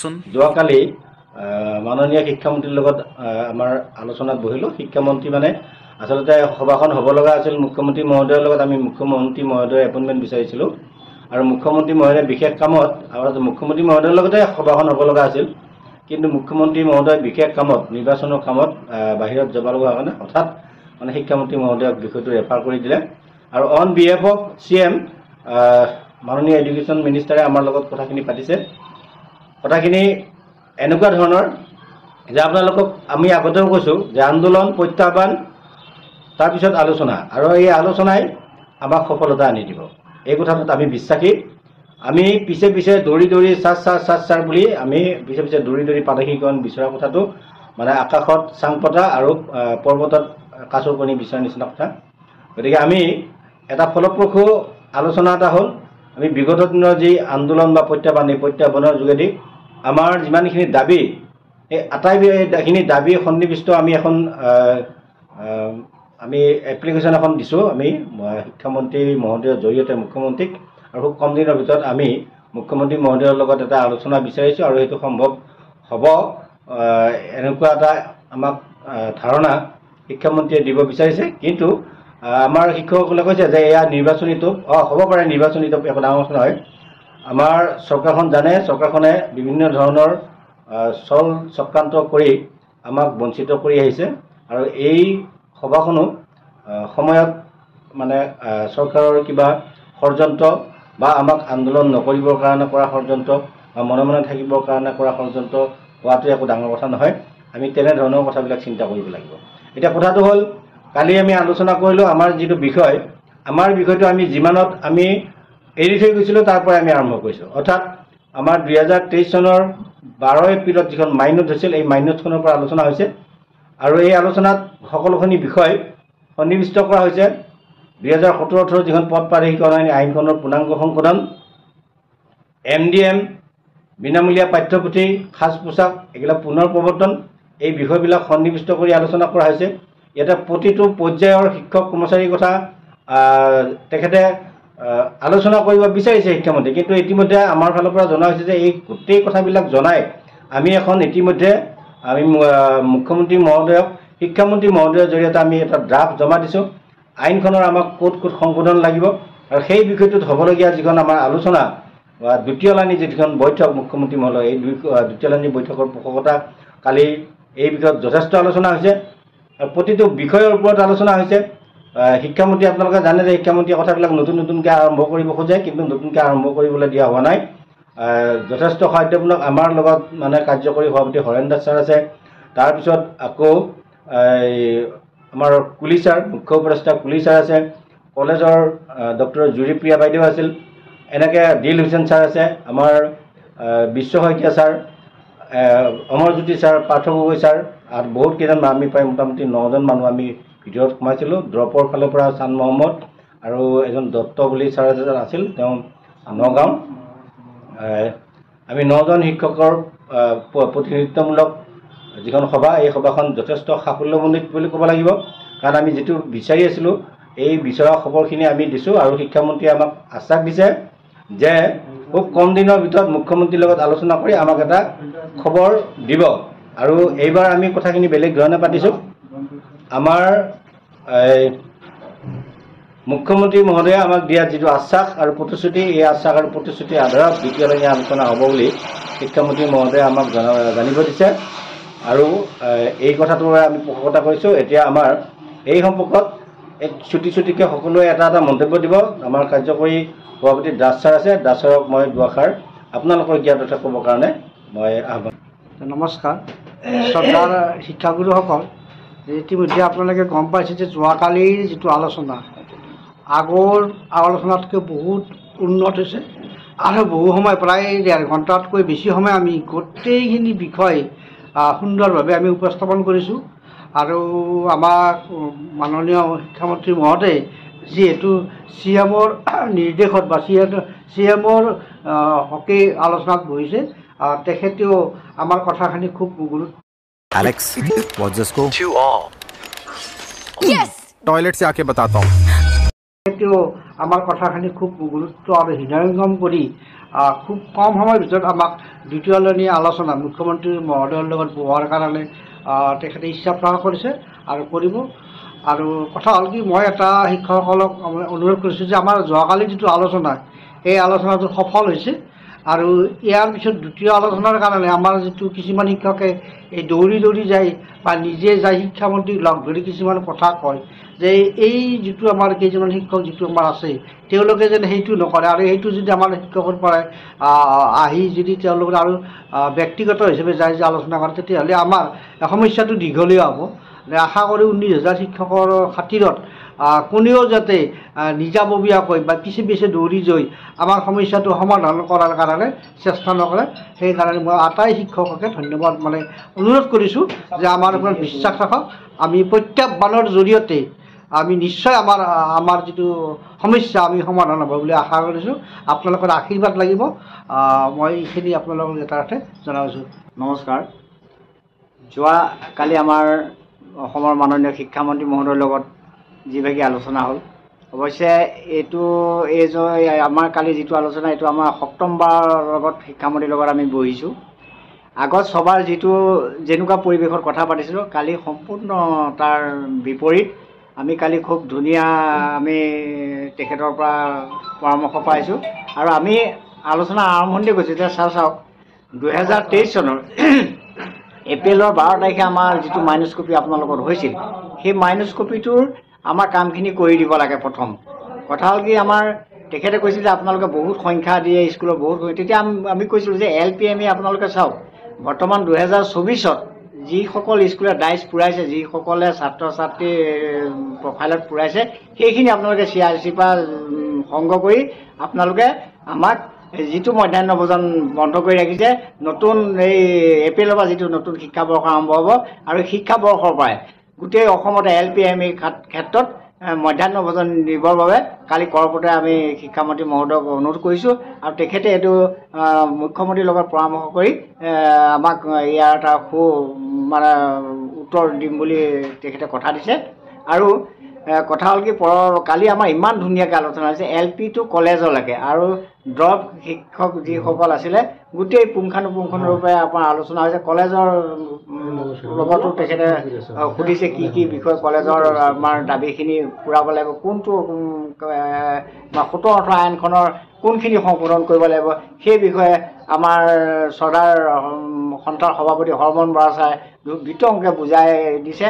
কওকচোন। যোৱাকালি মাননীয় শিক্ষামন্ত্ৰীৰ লগত আমাৰ আলোচনাত বহিলোঁ। শিক্ষামন্ত্ৰী মানে আচলতে সভাখন হ'ব লগা আছিল মুখ্যমন্ত্ৰী মহোদয়ৰ লগত। আমি মুখ্যমন্ত্ৰী মহোদয়ৰ এপইণ্টমেণ্ট বিচাৰিছিলোঁ আৰু মুখ্যমন্ত্ৰী মহোদয়ে বিশেষ কামত আৰু মুখ্যমন্ত্ৰী মহোদয়ৰ লগতে সভাখন হ'ব লগা আছিল। কিন্তু মুখ্যমন্ত্ৰী মহোদয় বিশেষ কামত নিৰ্বাচনৰ কামত বাহিৰত যাব লগা কাৰণে হঠাৎ মানে শিক্ষামন্ত্ৰী মহোদয়ক বিষয়টো ৰেফাৰ কৰি দিলে আৰু অন বিহেফ অফ CM মাননীয় এডুকেশ্যন মিনিষ্টাৰে আমাৰ লগত কথাখিনি পাতিছে। কথাখিনি এনেকুৱা ধৰণৰ যে আপোনালোকক আমি আগতেও কৈছোঁ যে আন্দোলন প্ৰত্যাহ্বান তাৰপিছত আলোচনা আৰু এই আলোচনাই আমাক সফলতা আনি দিব। এই কথাটোত আমি বিশ্বাসী। আমি পিছে পিছে দৌৰি দৌৰি চাৰ বুলি আমি পিছে পিছে দৌৰি দৌৰি প্ৰাদেশিকৰণ বিচৰা কথাটো মানে আকাশত চাং পতা আৰু পৰ্বতত কাছৰ কণী বিচৰাৰ নিচিনা কথা। গতিকে আমি এটা ফলপ্ৰসূ আলোচনা এটা হ'ল আমি বিগত দিনৰ যি আন্দোলন বা প্ৰত্যাহ্বান এই প্ৰত্যাহ্বানৰ যোগেদি আমাৰ যিমানখিনি দাবী এই আটাইখিনি দাবী সন্নিৱিষ্ট আমি এখন আমি এপ্লিকেশ্যন এখন দিছোঁ আমি শিক্ষামন্ত্ৰী মহোদয়ৰ জৰিয়তে মুখ্যমন্ত্ৰীক আৰু খুব কম দিনৰ ভিতৰত আমি মুখ্যমন্ত্ৰী মহোদয়ৰ লগত এটা আলোচনা বিচাৰিছোঁ আৰু সেইটো সম্ভৱ হ'ব এনেকুৱা এটা আমাক ধাৰণা শিক্ষামন্ত্ৰীয়ে দিব বিচাৰিছে। কিন্তু আমাৰ শিক্ষকসকলে কৈছে যে এয়া নিৰ্বাচনীটো হ'ব পাৰে, নিৰ্বাচনীটো একো ডাঙৰ কথা নহয়। আমাৰ চৰকাৰখন জানে চৰকাৰখনে বিভিন্ন ধৰণৰ চল চক্ৰান্ত কৰি আমাক বঞ্চিত কৰি আহিছে আৰু এই সভাখনো সময়ত মানে চৰকাৰৰ কিবা ষড়যন্ত্ৰ বা আমাক আন্দোলন নকৰিবৰ কাৰণে কৰা ষড়যন্ত্ৰ বা মনে মনে থাকিবৰ কাৰণে কৰা ষড়যন্ত্ৰ হোৱাটো একো ডাঙৰ কথা নহয়। আমি তেনেধৰণৰ কথাবিলাক চিন্তা কৰিব লাগিব। এতিয়া কথাটো হ'ল কালি আমি আলোচনা কৰিলোঁ আমাৰ যিটো বিষয়, আমাৰ বিষয়টো আমি যিমানত আমি এৰি থৈ গৈছিলোঁ তাৰ পৰাই আমি আৰম্ভ কৰিছোঁ। অৰ্থাৎ আমাৰ 2023 চনৰ 12 এপ্ৰিলত যিখন মাইনট হৈছিল এই মাইনটখনৰ পৰা আলোচনা হৈছে আৰু এই আলোচনাত সকলোখিনি বিষয় সন্নিৱিষ্ট কৰা হৈছে 2017-18 যিখন পথ প্ৰাদেশিকৰণ আইনখনৰ পূৰ্ণাংগ সংশোধন, MDM, বিনামূলীয়া পাঠ্যপুথি, সাজ পোছাক এইবিলাক পুনৰ প্ৰৱৰ্তন, এই বিষয়বিলাক সন্নিৱিষ্ট কৰি আলোচনা কৰা হৈছে। ইয়াতে প্ৰতিটো পৰ্যায়ৰ শিক্ষক কৰ্মচাৰীৰ কথা তেখেতে আলোচনা কৰিব বিচাৰিছে শিক্ষামন্ত্ৰী। কিন্তু ইতিমধ্যে আমাৰ ফালৰ পৰা জনোৱা হৈছে যে এই গোটেই কথাবিলাক জনাই আমি এখন ইতিমধ্যে আমি মুখ্যমন্ত্ৰী মহোদয়ক শিক্ষামন্ত্ৰী মহোদয়ৰ জৰিয়তে আমি এটা ড্ৰাফ্ট জমা দিছোঁ। আইনখনৰ আমাক ক'ত ক'ত সংশোধন লাগিব আৰু সেই বিষয়টোত হ'বলগীয়া যিখন আমাৰ আলোচনা বা দ্বিতীয় লানি যিখন বৈঠক মুখ্যমন্ত্ৰী মহোদয় এই দ্বিতীয় লানি বৈঠকৰ পোষকতা কালি এই বিষয়ত যথেষ্ট আলোচনা হৈছে আৰু প্ৰতিটো বিষয়ৰ ওপৰত আলোচনা হৈছে। শিক্ষামন্ত্ৰী আপোনালোকে জানে যে শিক্ষামন্ত্ৰীয়ে কথাবিলাক নতুনকৈ আৰম্ভ কৰিব খোজে, কিন্তু নতুনকৈ আৰম্ভ কৰিবলৈ দিয়া হোৱা নাই। যথেষ্ট সাহায্যমূলক আমাৰ লগত মানে কাৰ্যকৰী সভাপতি হৰেণ দাস ছাৰ আছে। তাৰপিছত আকৌ আমাৰ কুলি ছাৰ, মুখ্য উপদেষ্টা কুলি ছাৰ আছে, কলেজৰ ডক্টৰ জুৰিপ্ৰিয়া বাইদেউ আছিল, এনেকৈ দিল হুছেইন ছাৰ আছে, আমাৰ Bishwa Saikia sir, Amarjyoti sir, Partha Gogoi sir আৰু বহুত কেইজন আমি প্ৰায় মোটামুটি 9জন মানুহ আমি ভিতৰত সোমাইছিলোঁ। ড্ৰপৰ ফালৰ পৰা চান মহম্মদ আৰু এজন দত্ত বুলি ছাৰ এজন আছিল, তেওঁ নগাঁও। আমি 9জন শিক্ষকৰ প্ৰতিনিধিত্বমূলক যিখন সভা এই সভাখন যথেষ্ট সাফল্যমণ্ডিত বুলি ক'ব লাগিব। কাৰণ আমি যিটো বিচাৰি আছিলোঁ এই বিচৰা খবৰখিনি আমি দিছোঁ আৰু শিক্ষামন্ত্ৰীয়ে আমাক আশ্বাস দিছে যে খুব কম দিনৰ ভিতৰত মুখ্যমন্ত্ৰীৰ লগত আলোচনা কৰি আমাক এটা খবৰ দিব। আৰু এইবাৰ আমি কথাখিনি বেলেগ ধৰণে পাতিছোঁ। আমাৰ মুখ্যমন্ত্ৰী মহোদয়ে আমাক দিয়া যিটো আশ্বাস আৰু প্ৰতিশ্ৰুতি, এই আশ্বাস আৰু প্ৰতিশ্ৰুতিৰ আধাৰত দ্বিতীয় লানি আলোচনা হ'ব বুলি শিক্ষামন্ত্ৰী মহোদয়ে আমাক জানিব দিছে আৰু এই কথাটোৰে আমি পোষকতা কৰিছোঁ। এতিয়া আমাৰ এই সম্পৰ্কত এক চুটিকৈ সকলোৱে এটা এটা মন্তব্য দিব। আমাৰ কাৰ্যকৰী সভাপতি দাস ছাৰ আছে, দাস ছাৰক মই দুআষাৰ আপোনালোকৰ জ্ঞাত কথা ক'বৰ কাৰণে মই আহ্বান। নমস্কাৰ শ্ৰদ্ধাৰ শিক্ষাগুৰুসকল, ইতিমধ্যে আপোনালোকে গম পাইছে যে যোৱাকালিৰ যিটো আলোচনা আগৰ আলোচনাতকৈ বহুত উন্নত হৈছে আৰু বহু সময় প্ৰায় 1.5 ঘণ্টাতকৈ বেছি সময় আমি গোটেইখিনি বিষয় সুন্দৰভাৱে আমি উপস্থাপন কৰিছোঁ। আৰু আমাক মাননীয় শিক্ষামন্ত্ৰী মহোদয়ে যিহেতু CMৰ নিৰ্দেশত বা CMৰ হকে আলোচনাত বহিছে, তেখেতেও আমাৰ কথাখিনি খুব গুৰুত্ব। Alex, what's the score? 2-all. Yes. Toilet से आके बताता हूँ। তেখেতেও আমাৰ কথাখিনি খুব গুৰুত্ব আৰু হৃদয়ঙ্গম কৰি খুব কম সময়ৰ ভিতৰত আমাক দ্বিতীয়লানি আলোচনা মুখ্যমন্ত্ৰী মহোদয়ৰ লগত বহোৱাৰ কাৰণে তেখেতে ইচ্ছা প্ৰকাশ কৰিছে আৰু কৰিব। আৰু কথা হ'ল কি, মই এটা শিক্ষকসকলক অনুৰোধ কৰিছোঁ যে আমাৰ যোৱাকালি যিটো আলোচনা, এই আলোচনাটো সফল হৈছে। আৰু ইয়াৰ পিছত দ্বিতীয় আলোচনাৰ কাৰণে আমাৰ যিটো কিছুমান শিক্ষকে এই দৌৰি দৌৰি যায় বা নিজে যায় শিক্ষামন্ত্ৰীক লগ ধৰি কিছুমান কথা কয় যে এই যিটো আমাৰ কেইজনমান শিক্ষক যিটো আমাৰ আছে তেওঁলোকে যেন সেইটো নকৰে, আৰু সেইটো যদি আমাৰ শিক্ষকৰ পৰাই আহি যদি তেওঁলোকৰ আৰু ব্যক্তিগত হিচাপে যায় যে আলোচনা কৰে, তেতিয়াহ'লে আমাৰ সমস্যাটো দীঘলীয়া হ'ব। আশা কৰি 19,000 শিক্ষকৰ খাতিৰত কোনেও যাতে নিজাববীয়াকৈ বা পিছে পিছে দৌৰি যাই আমাৰ সমস্যাটো সমাধান কৰাৰ কাৰণে চেষ্টা নকৰে। সেইকাৰণে মই আটাই শিক্ষককে ধন্যবাদ অনুৰোধ কৰিছোঁ যে আমাৰ ওপৰত বিশ্বাস ৰাখক। আমি প্ৰত্যাহ্বানৰ জৰিয়তে আমি নিশ্চয় আমাৰ যিটো সমস্যা আমি সমাধান হ'ব বুলি আশা কৰিছোঁ। আপোনালোকৰ আশীৰ্বাদ লাগিব। মই এইখিনি আপোনালোকক যথাৰ্থে জনাইছোঁ। নমস্কাৰ। যোৱাকালি আমাৰ অসমৰ মাননীয় শিক্ষামন্ত্ৰী মহোদয়ৰ লগত যিভাগে আলোচনা হ'ল, অৱশ্যে আমাৰ কালি যিটো আলোচনা এইটো আমাৰ সপ্তমবাৰৰ লগত শিক্ষামন্ত্ৰীৰ লগত আমি বহিছোঁ। আগত সবাৰ যিটো যেনেকুৱা পৰিৱেশৰ কথা পাতিছিলোঁ, কালি সম্পূৰ্ণ তাৰ বিপৰীত। আমি কালি খুব ধুনীয়া আমি তেখেতৰ পৰা পৰামৰ্শ পাইছোঁ আৰু আমি আলোচনা আৰম্ভণিতে কৈছোঁ যে চাওক 2023 চনৰ এপ্ৰিলৰ 12 তাৰিখে আমাৰ যিটো মাইনাছ কপি আপোনালোকৰ হৈছিল, সেই মাইনাছ কপিটোৰ আমাৰ কামখিনি কৰি দিব লাগে। প্ৰথম কথা হ'ল কি, আমাৰ তেখেতে কৈছিল যে আপোনালোকে বহুত সংখ্যা দিয়ে স্কুলৰ বহুত, তেতিয়া আমি কৈছিলোঁ যে LPME আপোনালোকে চাওক, বৰ্তমান 2024ত যিসকল স্কুলে ডাইচ পুৰাইছে, যিসকলে ছাত্ৰ ছাত্ৰী প্ৰফাইলত পুৰাইছে, সেইখিনি আপোনালোকে CRC পৰা সংগ্ৰহ কৰি আপোনালোকে আমাক যিটো মধ্যাহ্ন ভোজন বন্ধ কৰি ৰাখিছে, নতুন এই এপ্ৰিলৰ পৰা যিটো নতুন শিক্ষাবৰ্ষ আৰম্ভ হ'ব আৰু শিক্ষাবৰ্ষৰ পৰাই গোটেই অসমতে LPME ক্ষেত্ৰত মধ্যাহ্ন ভোজন দিবৰ বাবে কালি কৰপতে আমি শিক্ষামন্ত্ৰী মহোদয়ক অনুৰোধ কৰিছোঁ আৰু তেখেতে এইটো মুখ্যমন্ত্ৰীৰ লগত পৰামৰ্শ কৰি আমাক ইয়াৰ এটা উত্তৰ দিম বুলি তেখেতে কথা দিছে। আৰু কথা হ'ল কি, কালি আমাৰ ইমান ধুনীয়াকৈ আলোচনা হৈছে LP টু কলেজলৈকে, আৰু ড্ৰপ শিক্ষক যিসকল আছিলে গোটেই পুংখানুপুংখৰূপে আমাৰ আলোচনা হৈছে। কলেজৰ লগতো তেখেতে সুধিছে কি কি বিষয় কলেজৰ আমাৰ দাবীখিনি পূৰাব লাগিব, কোনটো 17-18 আইনখনৰ কোনখিনি সংশোধন কৰিব লাগিব, সেই বিষয়ে আমাৰ চৰকাৰ সন্থাৰ সভাপতি হৰমন বৰা ছাৰে বিতংকৈ বুজাই দিছে।